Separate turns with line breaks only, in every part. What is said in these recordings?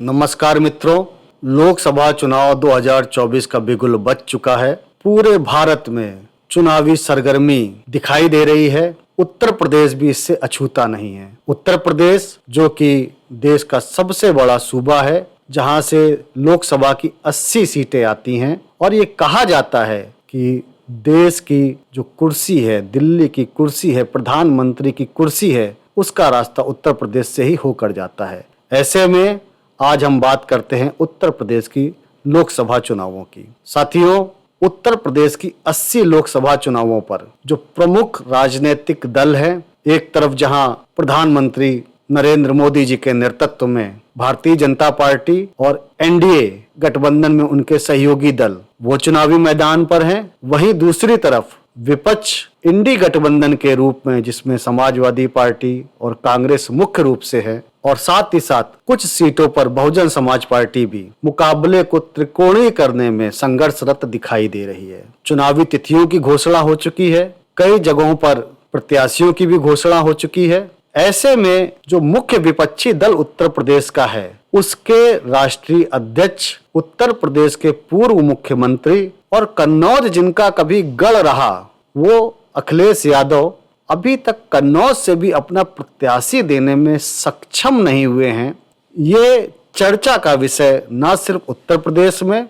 नमस्कार मित्रों, लोकसभा चुनाव 2024 का बिगुल बज चुका है। पूरे भारत में चुनावी सरगर्मी दिखाई दे रही है। उत्तर प्रदेश भी इससे अछूता नहीं है। उत्तर प्रदेश जो कि देश का सबसे बड़ा सूबा है, जहां से लोकसभा की 80 सीटें आती हैं और ये कहा जाता है कि देश की जो कुर्सी है, दिल्ली की कुर्सी है, प्रधानमंत्री की कुर्सी है, उसका रास्ता उत्तर प्रदेश से ही होकर जाता है। ऐसे में आज हम बात करते हैं उत्तर प्रदेश की लोकसभा चुनावों की। साथियों, उत्तर प्रदेश की 80 लोकसभा चुनावों पर जो प्रमुख राजनीतिक दल हैं, एक तरफ जहां प्रधानमंत्री नरेंद्र मोदी जी के नेतृत्व में भारतीय जनता पार्टी और एनडीए गठबंधन में उनके सहयोगी दल वो चुनावी मैदान पर हैं, वहीं दूसरी तरफ विपक्ष इंडी गठबंधन के रूप में जिसमें समाजवादी पार्टी और कांग्रेस मुख्य रूप से है और साथ ही साथ कुछ सीटों पर बहुजन समाज पार्टी भी मुकाबले को त्रिकोणीय करने में संघर्षरत दिखाई दे रही है। चुनावी तिथियों की घोषणा हो चुकी है, कई जगहों पर प्रत्याशियों की भी घोषणा हो चुकी है। ऐसे में जो मुख्य विपक्षी दल उत्तर प्रदेश का है, उसके राष्ट्रीय अध्यक्ष, उत्तर प्रदेश के पूर्व मुख्यमंत्री और कन्नौज जिनका कभी गढ़ रहा, वो अखिलेश यादव अभी तक कन्नौज से भी अपना प्रत्याशी देने में सक्षम नहीं हुए हैं। ये चर्चा का विषय न सिर्फ उत्तर प्रदेश में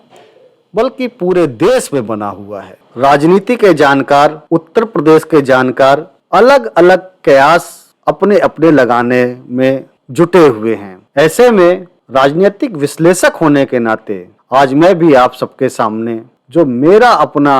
बल्कि पूरे देश में बना हुआ है। राजनीति के जानकार, उत्तर प्रदेश के जानकार अलग अलग कयास अपने अपने लगाने में जुटे हुए हैं। ऐसे में राजनीतिक विश्लेषक होने के नाते आज मैं भी आप सबके सामने जो मेरा अपना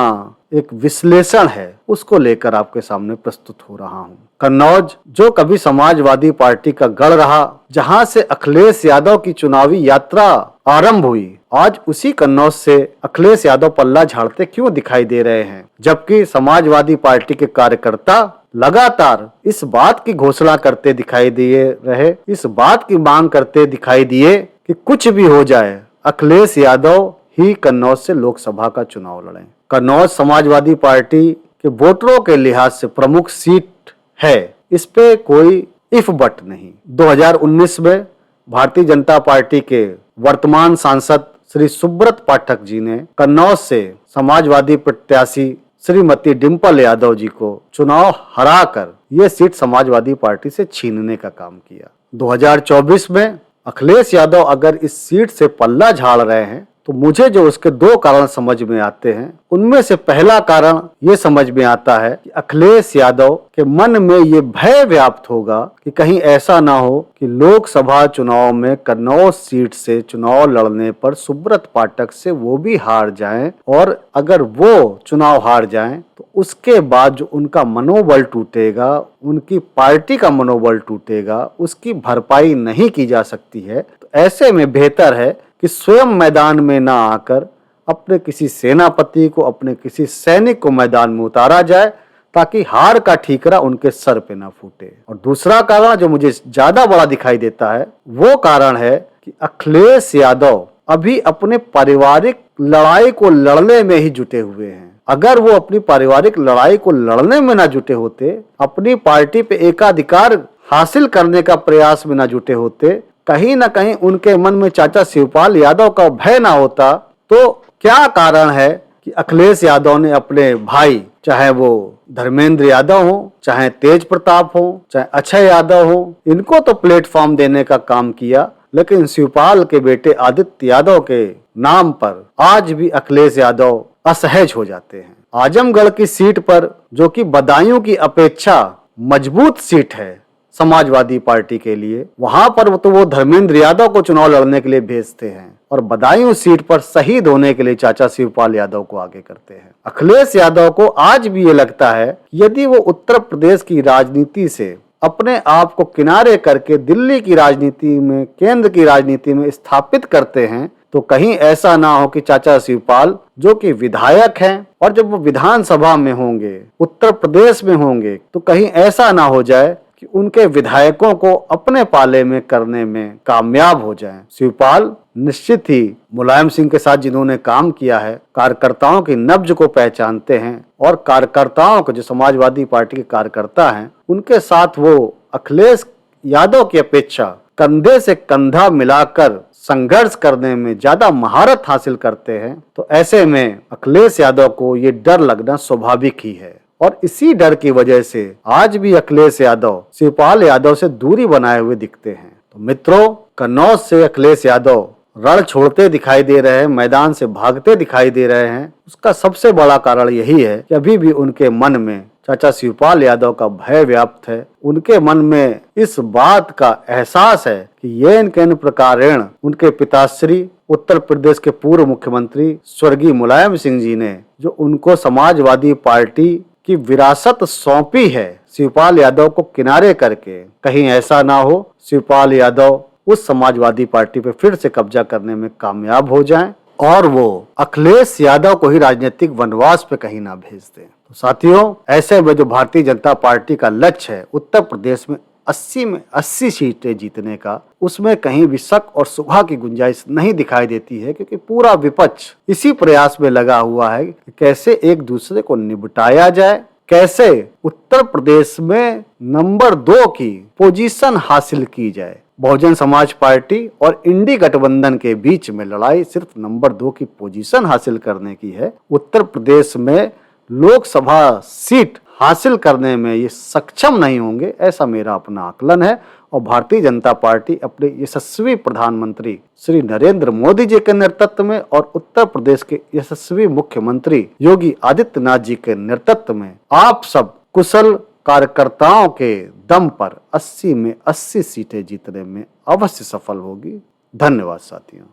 एक विश्लेषण है उसको लेकर आपके सामने प्रस्तुत हो रहा हूं। कन्नौज जो कभी समाजवादी पार्टी का गढ़ रहा, जहां से अखिलेश यादव की चुनावी यात्रा आरंभ हुई, आज उसी कन्नौज से अखिलेश यादव पल्ला झाड़ते क्यों दिखाई दे रहे हैं, जबकि समाजवादी पार्टी के कार्यकर्ता लगातार इस बात की घोषणा करते दिखाई दिए रहे, इस बात की मांग करते दिखाई दिए कि कुछ भी हो जाए अखिलेश यादव ही कन्नौज से लोकसभा का चुनाव लड़ें। कन्नौज समाजवादी पार्टी के वोटरों के लिहाज से प्रमुख सीट है, इस पे कोई इफ बट नहीं। 2019 में भारतीय जनता पार्टी के वर्तमान सांसद श्री सुब्रत पाठक जी ने कन्नौज से समाजवादी प्रत्याशी श्रीमती डिंपल यादव जी को चुनाव हराकर ये सीट समाजवादी पार्टी से छीनने का काम किया। 2024 में अखिलेश यादव अगर इस सीट से पल्ला झाड़ रहे हैं तो मुझे जो उसके दो कारण समझ में आते हैं, उनमें से पहला कारण ये समझ में आता है कि अखिलेश यादव के मन में ये भय व्याप्त होगा कि कहीं ऐसा ना हो कि लोकसभा चुनाव में कन्नौज सीट से चुनाव लड़ने पर सुब्रत पाठक से वो भी हार जाएं, और अगर वो चुनाव हार जाएं तो उसके बाद जो उनका मनोबल टूटेगा, उनकी पार्टी का मनोबल टूटेगा, उसकी भरपाई नहीं की जा सकती है। तो ऐसे में बेहतर है कि स्वयं मैदान में ना आकर अपने किसी सेनापति को, अपने किसी सैनिक को मैदान में उतारा जाए ताकि हार का ठीकरा उनके सर पे ना फूटे। और दूसरा कारण जो मुझे ज्यादा बड़ा दिखाई देता है, वो कारण है कि अखिलेश यादव अभी अपने पारिवारिक लड़ाई को लड़ने में ही जुटे हुए हैं। अगर वो अपनी पारिवारिक लड़ाई को लड़ने में ना जुटे होते, अपनी पार्टी पे एकाधिकार हासिल करने का प्रयास में ना जुटे होते, कहीं ना कहीं उनके मन में चाचा शिवपाल यादव का भय ना होता, तो क्या कारण है कि अखिलेश यादव ने अपने भाई, चाहे वो धर्मेंद्र यादव हो, चाहे तेज प्रताप हो, चाहे अक्षय यादव हो, इनको तो प्लेटफॉर्म देने का काम किया, लेकिन शिवपाल के बेटे आदित्य यादव के नाम पर आज भी अखिलेश यादव असहज हो जाते हैं। आजमगढ़ की सीट पर, जो कि बदायूं की अपेक्षा मजबूत सीट है समाजवादी पार्टी के लिए, वहां पर वो धर्मेंद्र यादव को चुनाव लड़ने के लिए भेजते हैं और बदायूं सीट पर शहीद होने के लिए चाचा शिवपाल यादव को आगे करते हैं। अखिलेश यादव को आज भी ये लगता है यदि वो उत्तर प्रदेश की राजनीति से अपने आप को किनारे करके दिल्ली की राजनीति में, केंद्र की राजनीति में स्थापित करते हैं, तो कहीं ऐसा ना हो कि चाचा शिवपाल जो कि विधायक हैं और जब वो विधानसभा में होंगे, उत्तर प्रदेश में होंगे, तो कहीं ऐसा ना हो जाए कि उनके विधायकों को अपने पाले में करने में कामयाब हो जाएं। शिवपाल निश्चित ही मुलायम सिंह के साथ जिन्होंने काम किया है, कार्यकर्ताओं की नब्ज को पहचानते हैं और कार्यकर्ताओं को, जो समाजवादी पार्टी के कार्यकर्ता हैं, उनके साथ वो अखिलेश यादव की अपेक्षा कंधे से कंधा मिलाकर संघर्ष करने में ज्यादा महारत हासिल करते हैं, तो ऐसे में अखिलेश यादव को ये डर लगना स्वाभाविक ही है। और इसी डर की वजह से आज भी अखिलेश यादव शिवपाल यादव से दूरी बनाए हुए दिखते हैं। तो मित्रों, कन्नौज से अखिलेश यादव रण छोड़ते दिखाई दे रहे हैं, मैदान से भागते दिखाई दे रहे हैं। उसका सबसे बड़ा कारण यही है कि अभी भी उनके मन में चाचा शिवपाल यादव का भय व्याप्त है। उनके मन में इस बात का एहसास है कि येन केन प्रकारेण उनके पिताश्री उत्तर प्रदेश के पूर्व मुख्यमंत्री स्वर्गीय मुलायम सिंह जी ने जो उनको समाजवादी पार्टी की विरासत सौंपी है, शिवपाल यादव को किनारे करके कहीं ऐसा ना हो शिवपाल यादव उस समाजवादी पार्टी पे फिर से कब्जा करने में कामयाब हो जाएं और वो अखिलेश यादव को ही राजनीतिक वनवास पे कहीं ना भेज दें। तो साथियों, ऐसे में जो भारतीय जनता पार्टी का लक्ष्य है उत्तर प्रदेश में 80 में 80 सीटें जीतने का, उसमें कहीं भी शक और शुबा की गुंजाइश नहीं दिखाई देती है, क्योंकि पूरा विपक्ष इसी प्रयास में लगा हुआ है कि कैसे एक दूसरे को निपटाया जाए, कैसे उत्तर प्रदेश में नंबर 2 की पोजीशन हासिल की जाए। बहुजन समाज पार्टी और इंडी गठबंधन के बीच में लड़ाई सिर्फ नंबर 2 की पोजीशन हासिल करने की है। उत्तर प्रदेश में लोकसभा सीट हासिल करने में ये सक्षम नहीं होंगे, ऐसा मेरा अपना आकलन है। और भारतीय जनता पार्टी अपने यशस्वी प्रधानमंत्री श्री नरेंद्र मोदी जी के नेतृत्व में और उत्तर प्रदेश के यशस्वी मुख्यमंत्री योगी आदित्यनाथ जी के नेतृत्व में आप सब कुशल कार्यकर्ताओं के दम पर 80 में 80 सीटें जीतने में अवश्य सफल होगी। धन्यवाद साथियों।